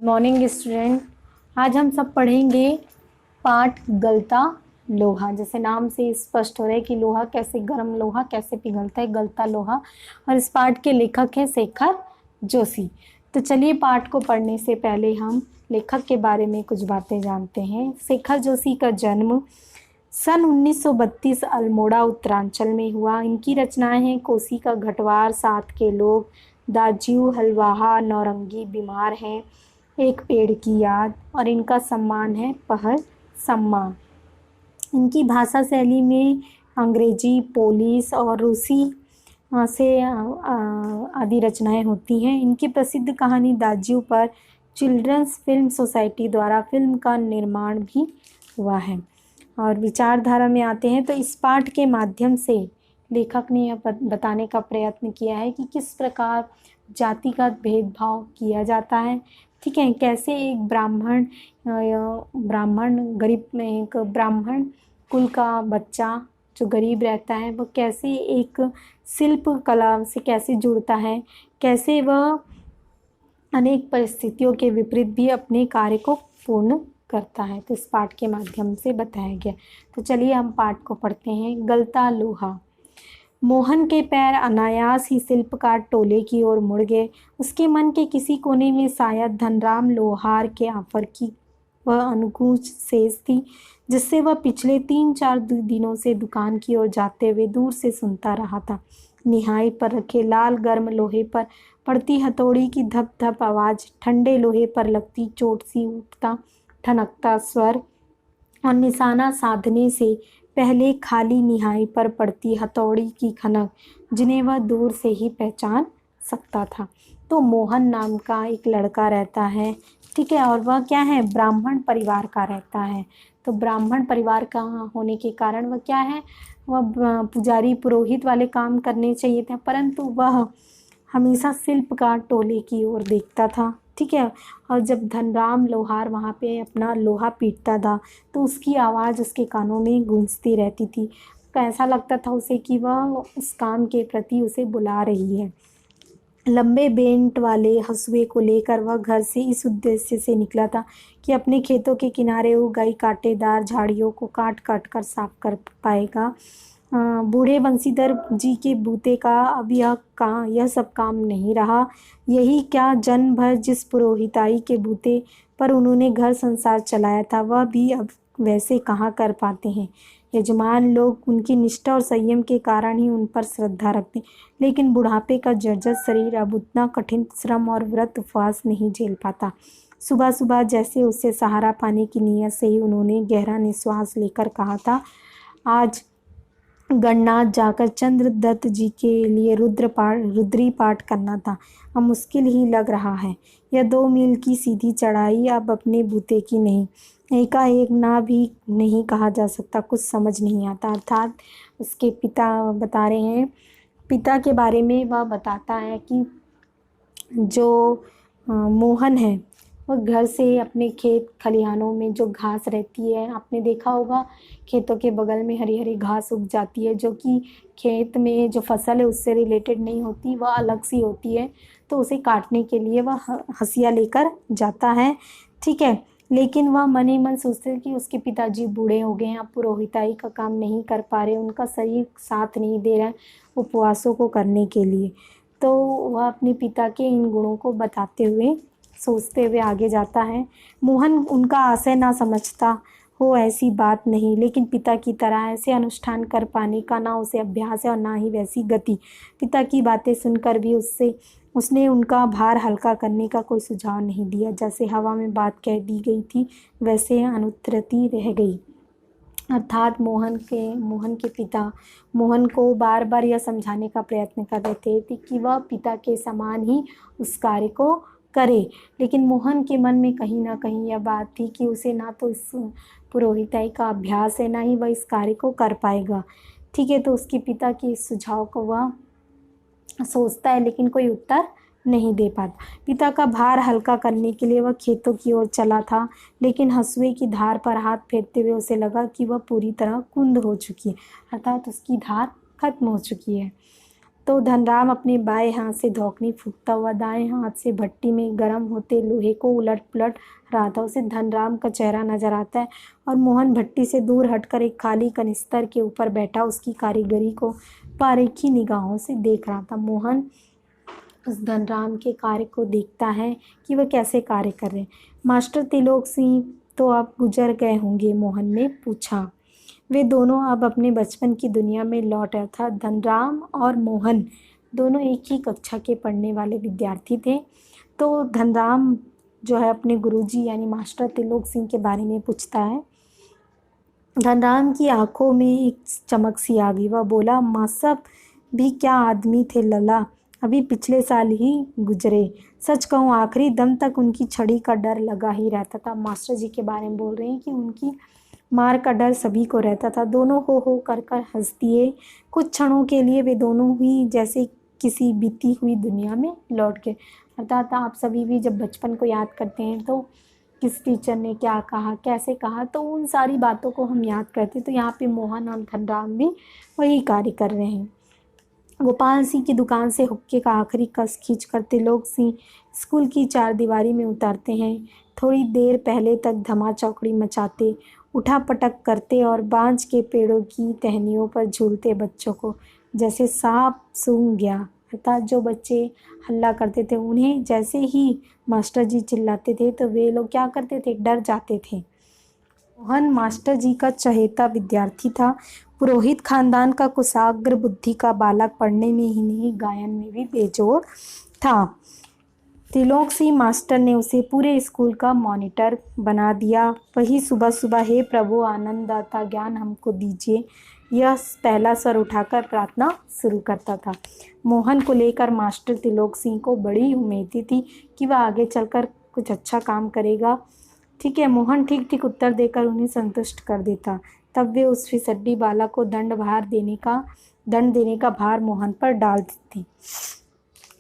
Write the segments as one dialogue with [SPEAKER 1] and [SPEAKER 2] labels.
[SPEAKER 1] Morning student. आज हम सब पढ़ेंगे पाठ गलता लोहा। जैसे नाम से स्पष्ट हो रहा है कि लोहा कैसे, गर्म लोहा कैसे पिघलता है, गलता लोहा। और इस पाठ के लेखक हैं शेखर जोशी। तो चलिए पाठ को पढ़ने से पहले हम लेखक के बारे में कुछ बातें जानते हैं। शेखर जोशी का जन्म सन 1932 अल्मोड़ा उत्तरांचल में हुआ। इनकी रचनाएं हैं कोसी का घटवार, साथ के लोग, दाज्यू, हलवाहा, नौरंगी, बीमार हैं, एक पेड़ की याद, और इनका सम्मान है पहल सम्मान। इनकी भाषा शैली में अंग्रेजी, पोलिश और रूसी से आदि रचनाएं होती हैं। इनकी प्रसिद्ध कहानी दाज्यू पर चिल्ड्रंस फिल्म सोसाइटी द्वारा फिल्म का निर्माण भी हुआ है। और विचारधारा में आते हैं तो इस पाठ के माध्यम से लेखक ने यह बताने का प्रयत्न किया है कि किस प्रकार जातिगत भेदभाव किया जाता है। ठीक है, कैसे एक ब्राह्मण गरीब में एक ब्राह्मण कुल का बच्चा जो गरीब रहता है वो कैसे एक शिल्प कला से कैसे जुड़ता है, कैसे वह अनेक परिस्थितियों के विपरीत भी अपने कार्य को पूर्ण करता है। तो इस पाठ के माध्यम से बताया गया। तो चलिए हम पाठ को पढ़ते हैं। गलता लोहा। मोहन के पैर अनायास ही शिल्पकार टोले की ओर मुड़ गए। उसके मन के किसी कोने में शायद धनराम लोहार के ऑफर की वह अनुकूच शेष थी, जिससे वह पिछले 3-4 दिनों से दुकान की ओर जाते हुए दूर से सुनता रहा था। निहाई पर रखे लाल गर्म लोहे पर पड़ती हथौड़ी की धप धप आवाज़, ठंडे लोहे पर लगती चोट सी उठता ठनकता स्वर और निशाना साधने से पहले खाली निहाई पर पड़ती हथौड़ी की खनक, जिन्हें वह दूर से ही पहचान सकता था। तो मोहन नाम का एक लड़का रहता है, ठीक है, और वह क्या है, ब्राह्मण परिवार का रहता है। तो ब्राह्मण परिवार का होने के कारण वह क्या है, वह पुजारी पुरोहित वाले काम करने चाहिए थे, परंतु वह हमेशा शिल्पकार टोले की ओर देखता था। ठीक है, और जब धनराम लोहार वहाँ पे अपना लोहा पीटता था तो उसकी आवाज़ उसके कानों में गूंजती रहती थी। ऐसा लगता था उसे कि वह उस काम के प्रति उसे बुला रही है। लंबे बेंट वाले हंसुए को लेकर वह घर से इस उद्देश्य से निकला था कि अपने खेतों के किनारे उगाई कांटेदार झाड़ियों को काट काट कर साफ कर पाएगा। बूढ़े बंशीधर जी के बूते का अब यह सब काम नहीं रहा। यही क्या, जन्म भर जिस पुरोहिताई के बूते पर उन्होंने घर संसार चलाया था वह भी अब वैसे कहाँ कर पाते हैं। यजमान लोग उनकी निष्ठा और संयम के कारण ही उन पर श्रद्धा रखते, लेकिन बुढ़ापे का जर्जर शरीर अब उतना कठिन श्रम और व्रत उपवास नहीं झेल पाता। सुबह सुबह जैसे उससे सहारा पाने की नीयत से ही उन्होंने गहरा निश्वास लेकर कहा था, आज गणनाथ जाकर चंद्रदत्त जी के लिए रुद्री पाठ करना था। अब मुश्किल ही लग रहा है। यह 2 मील की सीधी चढ़ाई अब अपने बूते की नहीं, एकाएक ना भी नहीं कहा जा सकता, कुछ समझ नहीं आता। अर्थात उसके पिता बता रहे हैं, पिता के बारे में वह बताता है कि जो मोहन है वह घर से अपने खेत खलिहानों में जो घास रहती है, आपने देखा होगा खेतों के बगल में हरी हरी घास उग जाती है जो कि खेत में जो फसल है उससे रिलेटेड नहीं होती, वह अलग सी होती है। तो उसे काटने के लिए वह हंसिया लेकर जाता है। ठीक है, लेकिन वह मन ही मन सोचते हैं कि उसके पिताजी बूढ़े हो गए हैं, अब पुरोहिताई का काम नहीं कर पा रहे, उनका शरीर साथ नहीं दे रहा है उपवासों को करने के लिए। तो वह अपने पिता के इन गुणों को बताते हुए सोचते हुए आगे जाता है। मोहन उनका आशय ना समझता हो ऐसी बात नहीं, लेकिन पिता की तरह ऐसे अनुष्ठान कर पाने का ना उसे अभ्यास है और ना ही वैसी गति। पिता की बातें सुनकर भी उसने उनका भार हल्का करने का कोई सुझाव नहीं दिया। जैसे हवा में बात कह दी गई थी वैसे अनुत्तरती रह गई। अर्थात मोहन के पिता मोहन को बार बार यह समझाने का प्रयत्न कर रहे थे कि वह पिता के समान ही उस कार्य को करे, लेकिन मोहन के मन में कहीं ना कहीं यह बात थी कि उसे ना तो इस पुरोहिताई का अभ्यास है, ना ही वह इस कार्य को कर पाएगा। ठीक है, तो उसके पिता के इस सुझाव को वह सोचता है लेकिन कोई उत्तर नहीं दे पाता। पिता का भार हल्का करने के लिए वह खेतों की ओर चला था, लेकिन हंसुए की धार पर हाथ फेरते हुए उसे लगा कि वह पूरी तरह कुंद हो चुकी है, अर्थात उसकी धार खत्म हो चुकी है। तो तो धनराम अपने बाएं हाथ से धौकनी फूंकता हुआ दाएं हाथ से भट्टी में गर्म होते लोहे को उलट पुलट रहा था। उसे धनराम का चेहरा नजर आता है और मोहन भट्टी से दूर हटकर एक खाली कनिस्तर के ऊपर बैठा उसकी कारीगरी को बारीकी निगाहों से देख रहा था। मोहन उस धनराम के कार्य को देखता है कि वह कैसे कार्य कर रहे हैं। मास्टर त्रिलोक सिंह तो अब गुजर गए होंगे, मोहन ने पूछा। वे दोनों अब अपने बचपन की दुनिया में लौट आए था। धनराम और मोहन दोनों एक ही कक्षा के पढ़ने वाले विद्यार्थी थे। तो धनराम जो है अपने गुरुजी यानी मास्टर त्रिलोक सिंह के बारे में पूछता है। धनराम की आंखों में एक चमक सी आ गई। वह बोला, माँ साहब भी क्या आदमी थे लला, अभी पिछले साल ही गुजरे। सच कहूँ आखिरी दम तक उनकी छड़ी का डर लगा ही रहता था। मास्टर जी के बारे में बोल रहे हैं कि उनकी मार का डर सभी को रहता था। दोनों हो कर हंस दिए। कुछ क्षणों के लिए वे दोनों ही जैसे किसी बीती हुई दुनिया में लौट गए। अर्थात आप सभी भी जब बचपन को याद करते हैं तो किस टीचर ने क्या कहा, कैसे कहा, तो उन सारी बातों को हम याद करते हैं। तो यहाँ पे मोहन और धनराम भी वही कार्य कर रहे हैं। गोपाल सिंह की दुकान से हुक्के का आखिरी कस खींच कर त्रिलोक सिंह स्कूल की चारदीवारी में उतरते हैं। थोड़ी देर पहले तक धमा चौकड़ी मचाते, उठा पटक करते और बांज के पेड़ों की टहनियों पर झूलते बच्चों को जैसे सांप सूंघ गया। अर्थात जो बच्चे हल्ला करते थे उन्हें जैसे ही मास्टर जी चिल्लाते थे तो वे लोग क्या करते थे, डर जाते थे। मोहन मास्टर जी का चहेता विद्यार्थी था। पुरोहित खानदान का कुशाग्र बुद्धि का बालक, पढ़ने में ही नहीं गायन में भी बेजोड़ था। त्रिलोक सिंह मास्टर ने उसे पूरे स्कूल का मॉनिटर बना दिया। वही सुबह सुबह, हे प्रभु आनंददाता ज्ञान हमको दीजिए, यह पहला स्वर उठाकर प्रार्थना शुरू करता था। मोहन को लेकर मास्टर त्रिलोक सिंह को बड़ी उम्मीद थी कि वह आगे चलकर कुछ अच्छा काम करेगा। ठीक है, मोहन ठीक ठीक उत्तर देकर उन्हें संतुष्ट कर देता। तब वे उस फिसड्डी बालक को दंड देने का भार मोहन पर डाल देती।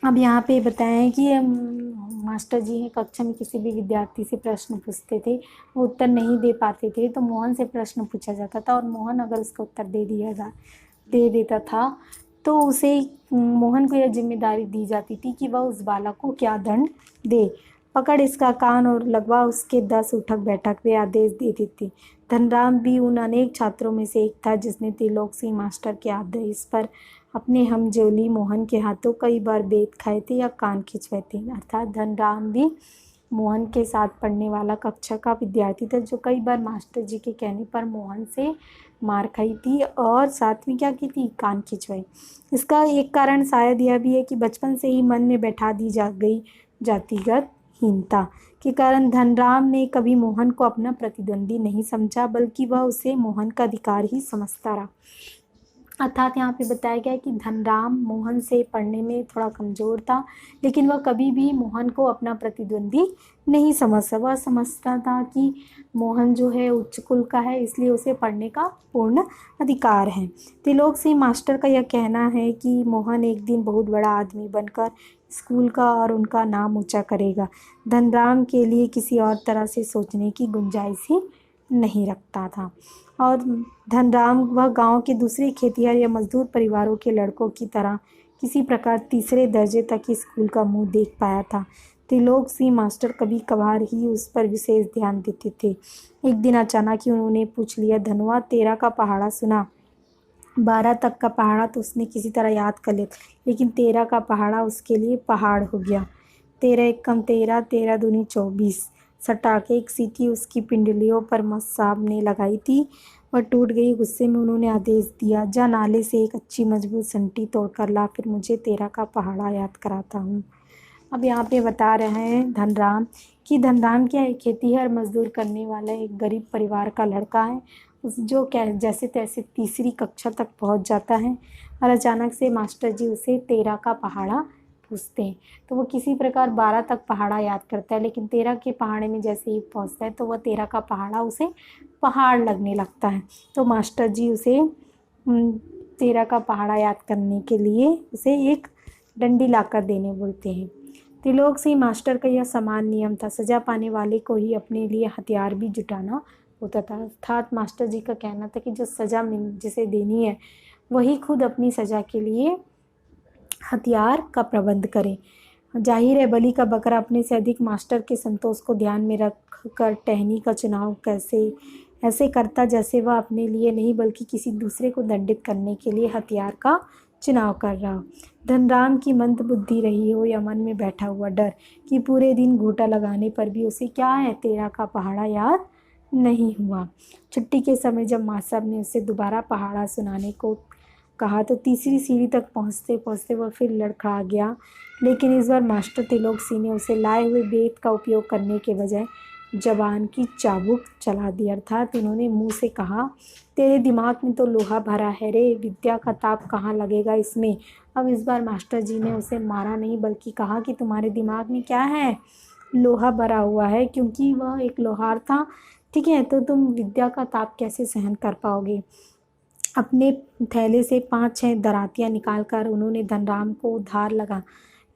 [SPEAKER 1] अब यहाँ पे बताएं कि मास्टर जी हैं कक्षा में किसी भी विद्यार्थी से प्रश्न पूछते थे, वो उत्तर नहीं दे पाते थे तो मोहन से प्रश्न पूछा जाता था और मोहन अगर उसका उत्तर दे देता था तो उसे मोहन को यह जिम्मेदारी दी जाती थी कि वह उस बालक को क्या दंड दे। पकड़ इसका कान और लगवा उसके 10 उठक बैठक, वे आदेश दे देते। धनराम भी उन अनेक छात्रों में से एक था जिसने त्रिलोक सिंह मास्टर के आदेश पर अपने हमजोली मोहन के हाथों कई बार बेत खाए थे या कान खिंचवाए थे। अर्थात धनराम भी मोहन के साथ पढ़ने वाला कक्षा का विद्यार्थी था जो कई बार मास्टर जी के कहने पर मोहन से मार खाई थी और साथ में क्या की थी, कान खिंचवाई। इसका एक कारण शायद यह भी है कि बचपन से ही मन में बैठा दी गई जातिगत हीनता के कारण धनराम ने कभी मोहन को अपना प्रतिद्वंदी नहीं समझा, बल्कि वह उसे मोहन का अधिकार ही समझता रहा। अर्थात यहाँ पे बताया गया है कि धनराम मोहन से पढ़ने में थोड़ा कमज़ोर था, लेकिन वह कभी भी मोहन को अपना प्रतिद्वंदी नहीं समझता। वह समझता था कि मोहन जो है उच्च कुल का है, इसलिए उसे पढ़ने का पूर्ण अधिकार है। त्रिलोक सिंह मास्टर का यह कहना है कि मोहन एक दिन बहुत बड़ा आदमी बनकर स्कूल का और उनका नाम ऊंचा करेगा। धनराम के लिए किसी और तरह से सोचने की गुंजाइश ही नहीं रखता था और धनराम वह गांव के दूसरे खेतिहर या मजदूर परिवारों के लड़कों की तरह किसी प्रकार तीसरे दर्जे तक ही स्कूल का मुंह देख पाया था। त्रिलोक सिंह मास्टर कभी कभार ही उस पर विशेष ध्यान देते थे। एक दिन अचानक ही उन्होंने पूछ लिया, धनवा 13 का पहाड़ा सुना? 12 तक का पहाड़ा तो उसने किसी तरह याद कर लिया, लेकिन 13 का पहाड़ा उसके लिए पहाड़ हो गया। 13 एक कम 13, 13 दूनी 24। सटाके एक सीटी उसकी पिंडलियों पर साहब ने लगाई थी, वह टूट गई। गुस्से में उन्होंने आदेश दिया, जा नाले से एक अच्छी मजबूत संटी तोड़कर ला, फिर मुझे 13 का पहाड़ा याद कराता हूँ। अब यहाँ पे बता रहे हैं धनराम क्या है, खेतीहर मजदूर करने वाला एक गरीब परिवार का लड़का है जो जैसे तैसे तीसरी कक्षा तक पहुँच जाता है और अचानक से मास्टर जी उसे 13 का पहाड़ा पूछते हैं तो वो किसी प्रकार 12 तक पहाड़ा याद करता है, लेकिन 13 के पहाड़े में जैसे ही पहुँचता है तो वह 13 का पहाड़ा उसे पहाड़ लगने लगता है। तो मास्टर जी उसे 13 का पहाड़ा याद करने के लिए उसे एक डंडी लाकर देने बोलते हैं। त्रिलोक सिंह मास्टर का यह समान नियम था, सजा पाने वाले को ही अपने लिए हथियार भी जुटाना होता था। अर्थात मास्टर जी का कहना था कि जो सज़ा जिसे देनी है वही खुद अपनी सज़ा के लिए हथियार का प्रबंध करें। जाहिर है बलि का बकरा अपने से अधिक मास्टर के संतोष को ध्यान में रख कर टहनी का चुनाव कैसे ऐसे करता जैसे वह अपने लिए नहीं बल्कि किसी दूसरे को दंडित करने के लिए हथियार का चुनाव कर रहा हो। धनराम की मंद बुद्धि रही हो या मन में बैठा हुआ डर कि पूरे दिन घूंटा लगाने पर भी उसे क्या है तेरा का पहाड़ा याद नहीं हुआ। छुट्टी के समय जब माँ साहब ने उसे दोबारा पहाड़ा सुनाने को कहा तो तीसरी सीढ़ी तक पहुँचते पहुँचते वह फिर लड़खड़ा गया, लेकिन इस बार मास्टर तिलोक सिंह ने उसे लाए हुए बेत का उपयोग करने के बजाय जबान की चाबुक चला दी। अर्थात उन्होंने मुंह से कहा, तेरे दिमाग में तो लोहा भरा है रे, विद्या का ताप कहाँ लगेगा इसमें। अब इस बार मास्टर जी ने उसे मारा नहीं बल्कि कहा कि तुम्हारे दिमाग में क्या है, लोहा भरा हुआ है, क्योंकि वह एक लोहार था। ठीक है, तो तुम विद्या का ताप कैसे सहन कर पाओगे। अपने थैले से 5-6 दरातियाँ निकालकर उन्होंने धनराम को उधार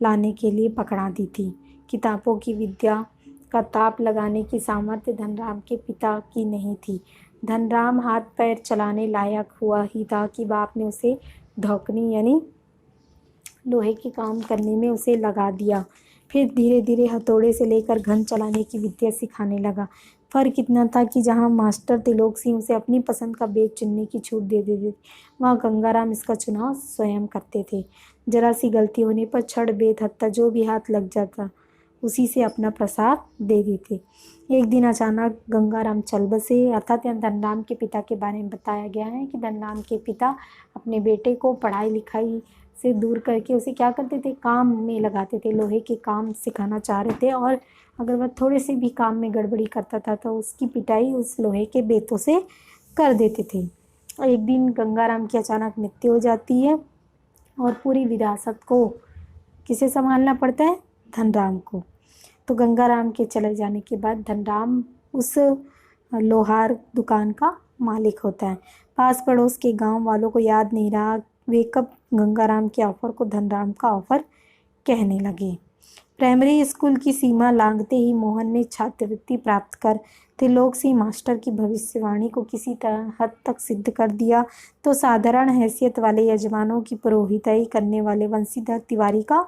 [SPEAKER 1] लाने के लिए पकड़ा दी थी। किताबों की विद्या का ताप लगाने की सामर्थ्य धनराम के पिता की नहीं थी। धनराम हाथ पैर चलाने लायक हुआ ही था कि बाप ने उसे धौकनी यानी लोहे के काम करने में उसे लगा दिया। फिर धीरे धीरे हथौड़े से लेकर घन चलाने की विद्या सिखाने लगा। फ़र्क इतना था कि जहाँ मास्टर तिलोक सिंह उसे अपनी पसंद का बेत चुनने की छूट दे देते थे, वहाँ गंगाराम इसका चुनाव स्वयं करते थे। जरा सी गलती होने पर छड़ बेत हत्ता जो भी हाथ लग जाता उसी से अपना प्रसाद दे देते। एक दिन अचानक गंगाराम चल बसे। अर्थात यहाँ धनराम के पिता के बारे में बताया गया है कि धनराम के पिता अपने बेटे को पढ़ाई लिखाई से दूर करके उसे क्या करते थे, काम में लगाते थे, लोहे के काम सिखाना चाह रहे थे। और अगर वह थोड़े से भी काम में गड़बड़ी करता था तो उसकी पिटाई उस लोहे के बेतों से कर देते थे। एक दिन गंगाराम की अचानक मृत्यु हो जाती है और पूरी विरासत को किसे संभालना पड़ता है, धनराम को। तो गंगाराम के चले जाने के बाद धनराम उस लोहार दुकान का मालिक होता है। पास पड़ोस के गांव वालों को याद नहीं रहा वे कब गंगाराम के ऑफर को धनराम का ऑफर कहने लगे। प्राइमरी स्कूल की सीमा लांघते ही मोहन ने छात्रवृत्ति प्राप्त कर त्रिलोक सिंह मास्टर की भविष्यवाणी को किसी तरह हद तक सिद्ध कर दिया तो साधारण हैसियत वाले यजमानों की पुरोहिताई करने वाले वंशीधर तिवारी का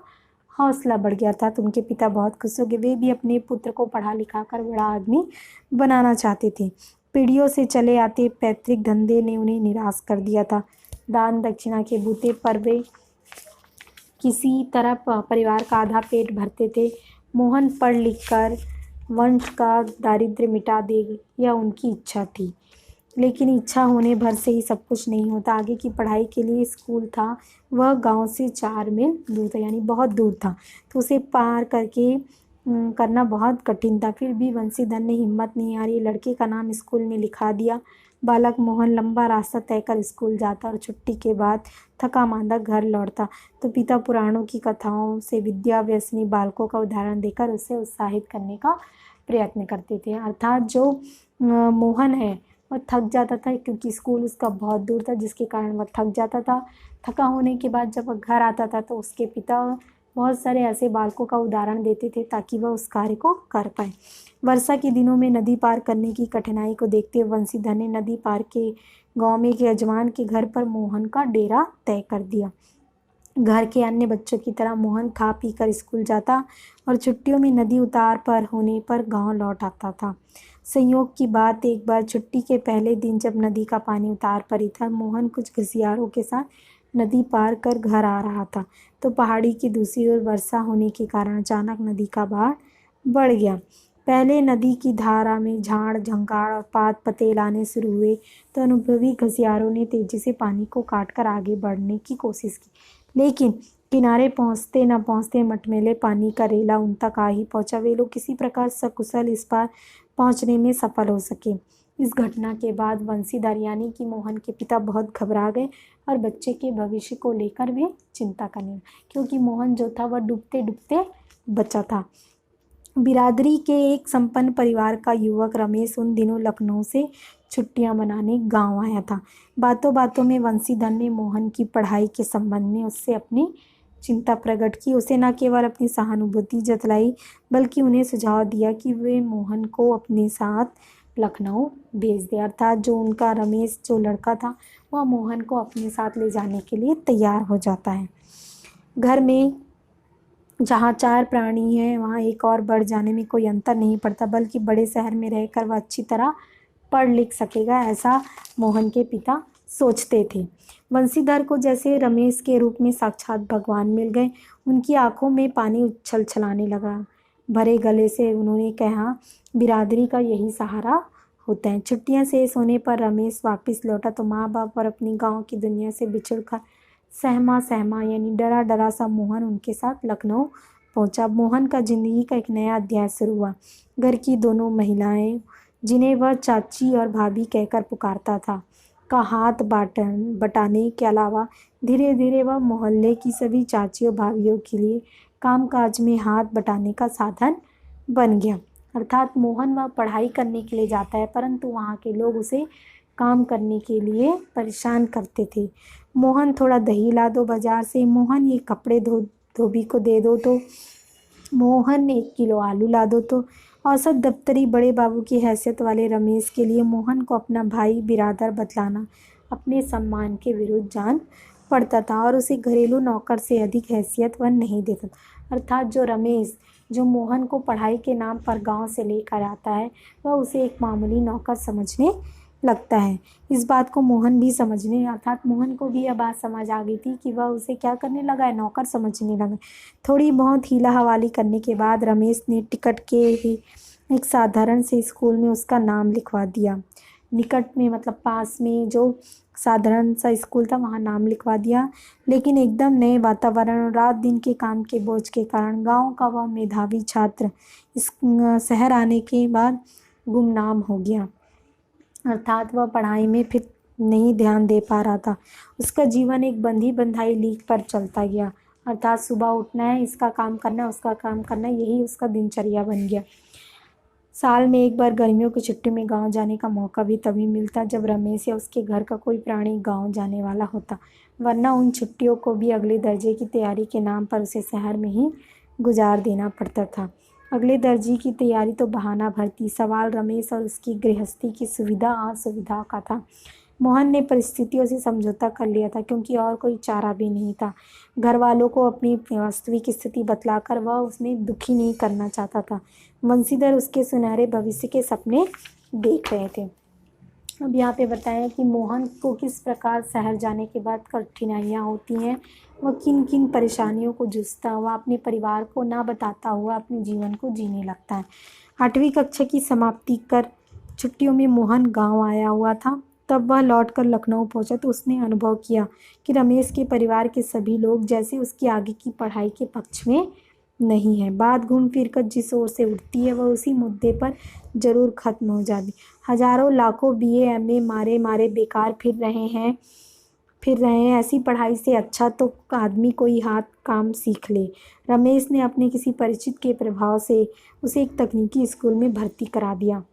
[SPEAKER 1] हौसला बढ़ गया था। तो उनके पिता बहुत खुश हो गए। वे भी अपने पुत्र को पढ़ा लिखा कर बड़ा आदमी बनाना चाहते थे। पीढ़ियों से चले आते पैतृक धंधे ने उन्हें निराश कर दिया था। दान दक्षिणा के बूते पर वे किसी तरह परिवार का आधा पेट भरते थे। मोहन पढ़ लिख कर वंश का दारिद्र्य मिटा दे यह उनकी इच्छा थी, लेकिन इच्छा होने भर से ही सब कुछ नहीं होता। आगे की पढ़ाई के लिए स्कूल था वह गांव से 4 मील दूर था, यानी बहुत दूर था, तो उसे पार करके करना बहुत कठिन था। फिर भी वंशीधर ने हिम्मत नहीं हारी, लड़के का नाम स्कूल में लिखा दिया। बालक मोहन लंबा रास्ता तय कर स्कूल जाता और छुट्टी के बाद थका मांदा घर लौटता तो पिता पुराणों की कथाओं से विद्या व्यसनी बालकों का उदाहरण देकर उसे उत्साहित करने का प्रयत्न करते थे। अर्थात जो मोहन है वह थक जाता था क्योंकि स्कूल उसका बहुत दूर था, जिसके कारण वह थक जाता था। थका होने के बाद जब वह घर आता था तो उसके पिता बहुत सारे ऐसे बालकों का उदाहरण देते थे ताकि वह उस कार्य को कर पाए। वर्षा के दिनों में नदी पार करने की कठिनाई को देखते हुए वंशीधर ने नदी पार के गांव में एक यजमान के घर पर मोहन का डेरा तय कर दिया। घर के अन्य बच्चों की तरह मोहन खा पी कर स्कूल जाता और छुट्टियों में नदी उतार पर होने पर गांव लौट आता था। संयोग की बात एक बार छुट्टी के पहले दिन जब नदी का पानी उतार पर ही था, मोहन कुछ घसियारों के साथ नदी पार कर घर आ रहा था तो पहाड़ी की दूसरी ओर वर्षा होने के कारण अचानक नदी का बाढ़ बढ़ गया। पहले नदी की धारा में झाड़ झंकार और पात पतेल आने शुरू हुए तो अनुभवी घसियारों ने तेजी से पानी को काटकर आगे बढ़ने की कोशिश की, लेकिन किनारे पहुंचते न पहुंचते मटमैले पानी का रेला उन तक आ ही पहुंचा। वे लोग किसी प्रकार सकुशल इस पार पहुंचने में सफल हो सके। इस घटना के बाद वंशीधर यानी कि मोहन के पिता बहुत घबरा गए और बच्चे के भविष्य को लेकर वे चिंता करने लगे, क्योंकि मोहन जो था वह डूबते डूबते बचा था। बिरादरी के एक संपन्न परिवार का युवक रमेश उन दिनों लखनऊ से छुट्टियां मनाने गांव आया था। बातों बातों में वंशीधर ने मोहन की पढ़ाई के संबंध में उससे अपनी चिंता प्रकट की। उसे न केवल अपनी सहानुभूति जतलाई बल्कि उन्हें सुझाव दिया कि वे मोहन को अपने साथ लखनऊ भेज दे। अर्थात जो उनका रमेश जो लड़का था वह मोहन को अपने साथ ले जाने के लिए तैयार हो जाता है। घर में जहाँ 4 प्राणी हैं वहाँ एक और बढ़ जाने में कोई अंतर नहीं पड़ता, बल्कि बड़े शहर में रहकर वह अच्छी तरह पढ़ लिख सकेगा, ऐसा मोहन के पिता सोचते थे। बंसीधर को जैसे रमेश के रूप में साक्षात भगवान मिल गए। उनकी आंखों में पानी उछल छलाने लगा। भरे गले से उन्होंने कहा, बिरादरी का यही सहारा होता है। छुट्टियां शेष होने पर रमेश वापस लौटा तो माँ बाप और अपनी गांव की दुनिया से बिछुड़ कर सहमा सहमा यानी डरा डरा सा मोहन उनके साथ लखनऊ पहुंचा। मोहन का जिंदगी का एक नया अध्याय शुरू हुआ। घर की दोनों महिलाएं, जिन्हें वह चाची और भाभी कहकर पुकारता था, का हाथ बटाने के अलावा धीरे धीरे वह मोहल्ले की सभी चाचियों भाभीियों के लिए कामकाज में हाथ बटाने का साधन बन गया। अर्थात मोहन वह पढ़ाई करने के लिए जाता है, परंतु वहाँ के लोग उसे काम करने के लिए परेशान करते थे। मोहन थोड़ा दही ला दो बाजार से, मोहन ये कपड़े धोबी को दे दो तो, मोहन 1 किलो आलू ला दो तो। औसत दफ्तरी बड़े बाबू की हैसियत वाले रमेश के लिए मोहन को अपना भाई बिरादर बतलाना अपने सम्मान के विरुद्ध जान पड़ता था और उसे घरेलू नौकर से अधिक हैसियत वह नहीं देता था। अर्थात जो रमेश जो मोहन को पढ़ाई के नाम पर गांव से लेकर आता है, वह उसे एक मामूली नौकर समझने लगता है। इस बात को मोहन भी समझने अर्थात मोहन को भी यह बात समझ आ गई थी कि वह उसे क्या करने लगा है, नौकर समझने लगा। थोड़ी बहुत हीला हवाली करने के बाद रमेश ने टिकट के ही एक साधारण से स्कूल में उसका नाम लिखवा दिया। निकट में मतलब पास में जो साधारण सा स्कूल था वहाँ नाम लिखवा दिया। लेकिन एकदम नए वातावरण और रात दिन के काम के बोझ के कारण गांव का वह मेधावी छात्र इस शहर आने के बाद गुमनाम हो गया। अर्थात वह पढ़ाई में फिर नहीं ध्यान दे पा रहा था। उसका जीवन एक बंधी बंधाई लीक पर चलता गया। अर्थात सुबह उठना है, इसका काम करना है, उसका काम करना है, यही उसका दिनचर्या बन गया। साल में एक बार गर्मियों की छुट्टी में गांव जाने का मौका भी तभी मिलता जब रमेश या उसके घर का कोई प्राणी गांव जाने वाला होता, वरना उन छुट्टियों को भी अगले दर्जे की तैयारी के नाम पर उसे शहर में ही गुजार देना पड़ता था। अगले दर्जे की तैयारी तो बहाना भरती, सवाल रमेश और उसकी गृहस्थी की सुविधा असुविधा का था। मोहन ने परिस्थितियों से समझौता कर लिया था, क्योंकि और कोई चारा भी नहीं था। घर वालों को अपनी वास्तविक स्थिति बतलाकर वह उसमें दुखी नहीं करना चाहता था। बंसीधर उसके सुनहरे भविष्य के सपने देख रहे थे। अब यहाँ पे बताया कि मोहन को किस प्रकार शहर जाने के बाद कठिनाइयाँ होती हैं, वह किन किन परेशानियों को जूझता हुआ अपने परिवार को ना बताता हुआ अपने जीवन को जीने लगता है। 8वीं कक्षा की समाप्ति कर छुट्टियों में मोहन गांव आया हुआ था। तब वह लौटकर लखनऊ पहुंचा तो उसने अनुभव किया कि रमेश के परिवार के सभी लोग जैसे उसकी आगे की पढ़ाई के पक्ष में नहीं है। बात घूम फिर कर जिस ओर से उठती है वह उसी मुद्दे पर जरूर खत्म हो जाती। हजारों लाखों BA MA मारे मारे बेकार फिर रहे हैं। ऐसी पढ़ाई से अच्छा तो आदमी कोई हाथ काम सीख ले। रमेश ने अपने किसी परिचित के प्रभाव से उसे एक तकनीकी स्कूल में भर्ती करा दिया।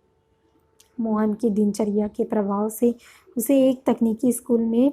[SPEAKER 1] मोहन की दिनचर्या के प्रभाव से उसे एक तकनीकी स्कूल में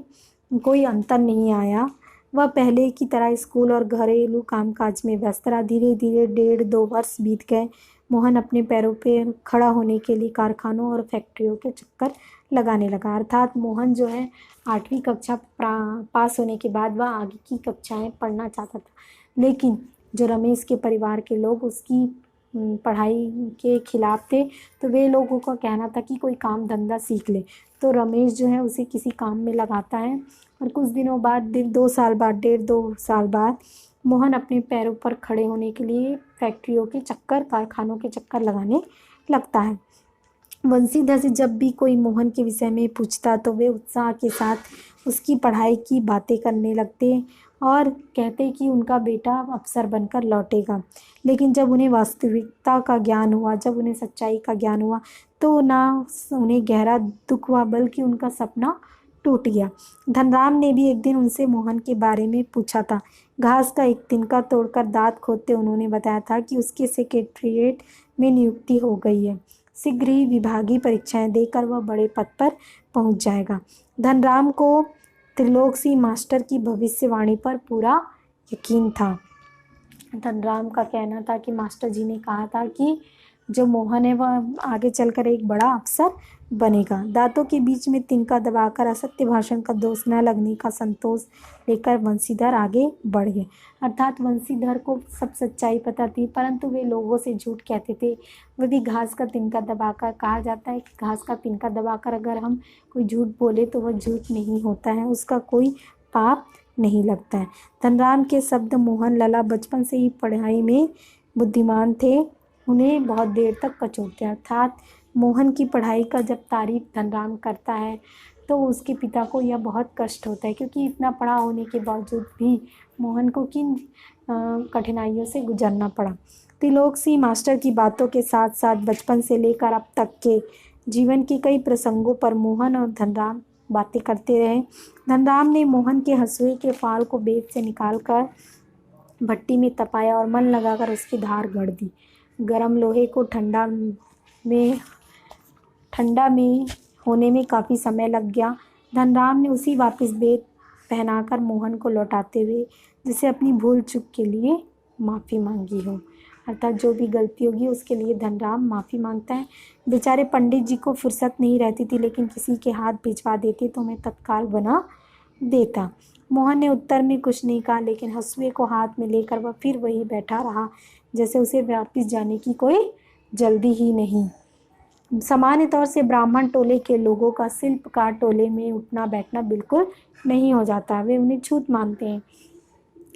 [SPEAKER 1] कोई अंतर नहीं आया। वह पहले की तरह स्कूल और घरेलू कामकाज में व्यस्त रहा। धीरे धीरे 1.5-2 वर्ष बीत गए। मोहन अपने पैरों पर खड़ा होने के लिए कारखानों और फैक्ट्रियों के चक्कर लगाने लगा। अर्थात मोहन जो है 8वीं कक्षा पास होने के बाद वह आगे की कक्षाएं पढ़ना चाहता था, लेकिन जो रमेश के परिवार के लोग उसकी पढ़ाई के खिलाफ थे, तो वे लोगों का कहना था कि कोई काम धंधा सीख ले। तो रमेश जो है उसे किसी काम में लगाता है और कुछ दिनों बाद 2 साल बाद 1.5-2 साल बाद मोहन अपने पैरों पर खड़े होने के लिए फैक्ट्रियों के चक्कर कारखानों के चक्कर लगाने लगता है। बंसीधर से जब भी कोई मोहन के विषय में पूछता तो वे उत्साह के साथ उसकी पढ़ाई की बातें करने लगते और कहते कि उनका बेटा अफसर बनकर लौटेगा। लेकिन जब उन्हें वास्तविकता का ज्ञान हुआ, जब उन्हें सच्चाई का ज्ञान हुआ, तो ना उन्हें गहरा दुख हुआ बल्कि उनका सपना टूट गया। धनराम ने भी एक दिन उनसे मोहन के बारे में पूछा था। घास का एक तिनका तोड़कर दांत खोदते उन्होंने बताया था कि उसके सेक्रेटेरिएट में नियुक्ति हो गई है। शीघ्र ही विभागीय परीक्षाएं देकर वह बड़े पद पर पहुंच जाएगा। धनराम को त्रिलोकसी मास्टर की भविष्यवाणी पर पूरा यकीन था। धनराम का कहना था कि मास्टर जी ने कहा था कि जो मोहन है वह आगे चलकर एक बड़ा अफसर बनेगा। दांतों के बीच में तिनका दबाकर असत्य भाषण का दोष न लगने का संतोष लेकर वंशीधर आगे बढ़ गए। अर्थात वंशीधर को सब सच्चाई पता थी, परंतु वे लोगों से झूठ कहते थे। यदि घास का तिनका दबाकर, कहा जाता है कि घास का तिनका दबाकर अगर हम कोई झूठ बोले तो वह झूठ नहीं होता है, उसका कोई पाप नहीं लगता है। धनराम के शब्द मोहन लला बचपन से ही पढ़ाई में बुद्धिमान थे, उन्हें बहुत देर तक कचोटते। अर्थात मोहन की पढ़ाई का जब तारीफ धनराम करता है तो उसके पिता को यह बहुत कष्ट होता है, क्योंकि इतना पढ़ा होने के बावजूद भी मोहन को किन कठिनाइयों से गुजरना पड़ा। त्रिलोक सिंह मास्टर की बातों के साथ साथ बचपन से लेकर अब तक के जीवन के कई प्रसंगों पर मोहन और धनराम बातें करते रहे। धनराम ने मोहन के हंसुए के फाल को बेत से निकालकर भट्टी में तपाया और मन लगाकर उसकी धार गढ़ दी। गर्म लोहे को ठंडा में होने में काफ़ी समय लग गया। धनराम ने उसी वापस बेत पहनाकर मोहन को लौटाते हुए जिसे अपनी भूल चूक के लिए माफ़ी मांगी हो। अर्थात जो भी गलती होगी उसके लिए धनराम माफ़ी मांगता है। बेचारे पंडित जी को फुर्सत नहीं रहती थी, लेकिन किसी के हाथ भिजवा देते तो मैं तत्काल बना देता। मोहन ने उत्तर में कुछ नहीं कहा, लेकिन हंसुए को हाथ में लेकर वह फिर वही बैठा रहा, जैसे उसे वापस जाने की कोई जल्दी ही नहीं। सामान्य तौर से ब्राह्मण टोले के लोगों का शिल्पकार टोले में उठना बैठना बिल्कुल नहीं हो जाता, वे उन्हें छूत मानते हैं।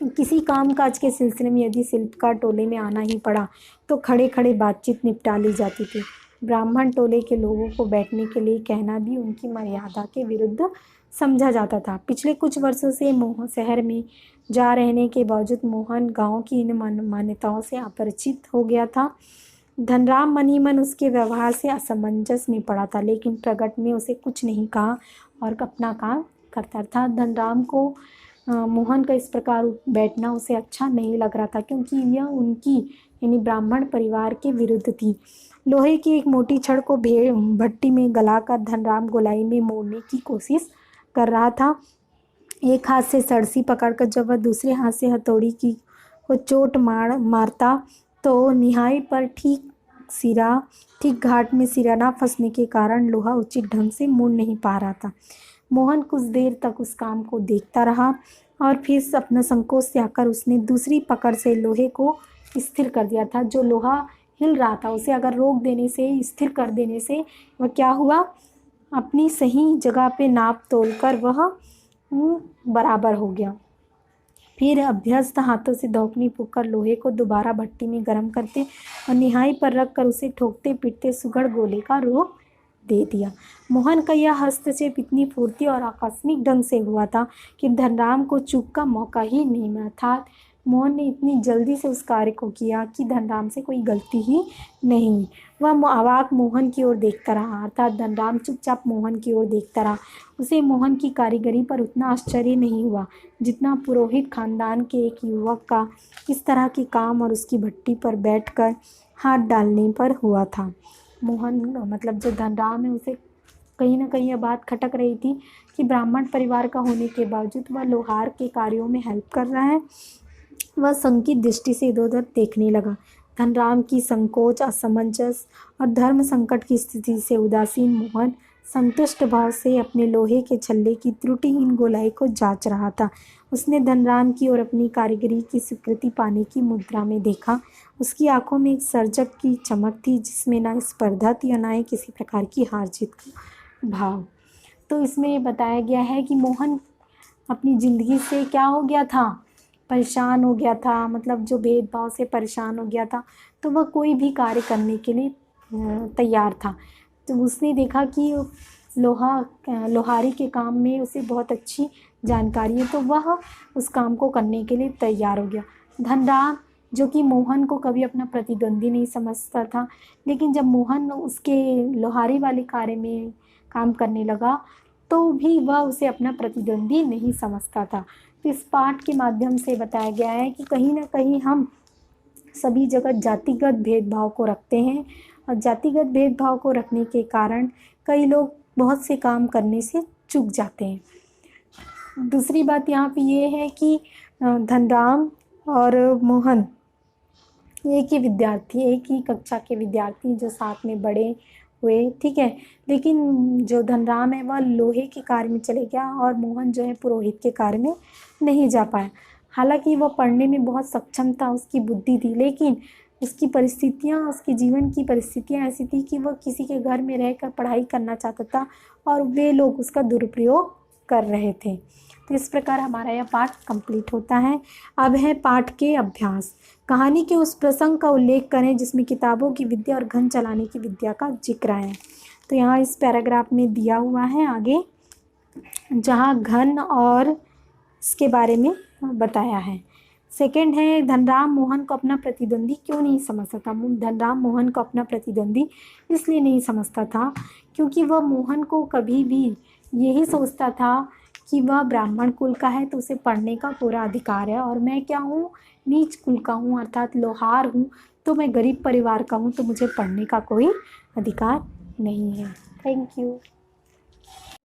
[SPEAKER 1] किसी कामकाज के सिलसिले में यदि शिल्पकार टोले में आना ही पड़ा तो खड़े खड़े बातचीत निपटा ली जाती थी। ब्राह्मण टोले के लोगों को बैठने के लिए कहना भी उनकी मर्यादा के विरुद्ध समझा जाता था। पिछले कुछ वर्षों से शहर में जा रहने के बावजूद मोहन गांव की इन मान्यताओं से अपरिचित हो गया था। धनराम मन ही मन उसके व्यवहार से असमंजस में पड़ा था, लेकिन प्रगट में उसे कुछ नहीं कहा और अपना काम करता था। धनराम को मोहन का इस प्रकार बैठना उसे अच्छा नहीं लग रहा था, क्योंकि यह उनकी यानी ब्राह्मण परिवार के विरुद्ध थी। लोहे की एक मोटी छड़ को भट्टी में गलाकर धनराम गोलाई में मोड़ने की कोशिश कर रहा था। एक हाथ से सरसी पकड़कर जब वह दूसरे हाथ से हथौड़ी की को चोट मारता तो निहाई पर ठीक घाट में सिरा ना फंसने के कारण लोहा उचित ढंग से मुड़ नहीं पा रहा था। मोहन कुछ देर तक उस काम को देखता रहा और फिर अपना संकोच से आकर उसने दूसरी पकड़ से लोहे को स्थिर कर दिया था। जो लोहा हिल रहा था उसे अगर रोक देने से, स्थिर कर देने से वह क्या हुआ, अपनी सही जगह पे नाप तोलकर वह बराबर हो गया। फिर अभ्यस्त हाथों से धौकनी फूंककर लोहे को दोबारा भट्टी में गर्म करते और निहाई पर रखकर उसे ठोकते पीटते सुघड़ गोले का रूप दे दिया। मोहन का यह हस्तक्षेप इतनी फुर्ती और आकस्मिक ढंग से हुआ था कि धनराम को चूक का मौका ही नहीं मिला था। मोहन ने इतनी जल्दी से उस कार्य को किया कि धनराम से कोई गलती ही नहीं हुई। वह अवाक मोहन की ओर देखता रहा, अर्थात धनराम चुपचाप मोहन की ओर देखता रहा। उसे मोहन की कारीगरी पर उतना आश्चर्य नहीं हुआ जितना पुरोहित खानदान के एक युवक का इस तरह के काम और उसकी भट्टी पर बैठकर हाथ डालने पर हुआ था। मोहन मतलब जो धनराम है उसे कहीं ना कहीं यह बात खटक रही थी कि ब्राह्मण परिवार का होने के बावजूद वह लोहार के कार्यों में हेल्प कर रहा है। वह शंकित दृष्टि से इधर उधर देखने लगा। धनराम की संकोच, असमंजस और धर्म संकट की स्थिति से उदासीन मोहन संतुष्ट भाव से अपने लोहे के छल्ले की त्रुटिहीन गोलाई को जांच रहा था। उसने धनराम की ओर अपनी कारीगरी की स्वीकृति पाने की मुद्रा में देखा। उसकी आंखों में एक सर्जक की चमक थी, जिसमें ना स्पर्धा थी और ना ही किसी प्रकार की हार जीत का भाव। तो इसमें बताया गया है कि मोहन अपनी ज़िंदगी से क्या हो गया था, परेशान हो गया था, मतलब जो भेदभाव से परेशान हो गया था, तो वह कोई भी कार्य करने के लिए तैयार था। तो उसने देखा कि लोहारी के काम में उसे बहुत अच्छी जानकारी है, तो वह उस काम को करने के लिए तैयार हो गया। धनराम जो कि मोहन को कभी अपना प्रतिद्वंदी नहीं समझता था, लेकिन जब मोहन उसके लोहारी वाले कार्य में काम करने लगा तो भी वह उसे अपना प्रतिद्वंदी नहीं समझता था। तो इस पाठ के माध्यम से बताया गया है कि कहीं ना कहीं हम सभी जगह जातिगत भेदभाव को रखते हैं और जातिगत भेदभाव को रखने के कारण कई लोग बहुत से काम करने से चूक जाते हैं। दूसरी बात यहाँ पे ये है कि धनराम और मोहन एक ही विद्यार्थी, एक ही कक्षा के विद्यार्थी जो साथ में बड़े हुए, ठीक है। लेकिन जो धनराम है वह लोहे के कार्य में चले गया और मोहन जो है पुरोहित के कार्य में नहीं जा पाया। हालांकि वह पढ़ने में बहुत सक्षम था, उसकी बुद्धि थी, लेकिन उसकी परिस्थितियाँ, उसके जीवन की परिस्थितियाँ ऐसी थी कि वह किसी के घर में रहकर पढ़ाई करना चाहता था और वे लोग उसका दुरुपयोग कर रहे थे। तो इस प्रकार हमारा यह पाठ कंप्लीट होता है। अब है पाठ के अभ्यास। कहानी के उस प्रसंग का उल्लेख करें जिसमें किताबों की विद्या और घन चलाने की विद्या का जिक्र है। तो यहाँ इस पैराग्राफ में दिया हुआ है आगे, जहाँ घन और इसके बारे में बताया है। सेकंड है, धनराम मोहन को अपना प्रतिद्वंदी क्यों नहीं समझता था। धनराम मोहन को अपना प्रतिद्वंदी इसलिए नहीं समझता था क्योंकि वह मोहन को कभी भी यही सोचता था कि वह ब्राह्मण कुल का है तो उसे पढ़ने का पूरा अधिकार है, और मैं क्या हूँ, नीच कुल का हूँ, अर्थात लोहार हूँ, तो मैं गरीब परिवार का हूँ, तो मुझे पढ़ने का कोई अधिकार नहीं है। Thank you.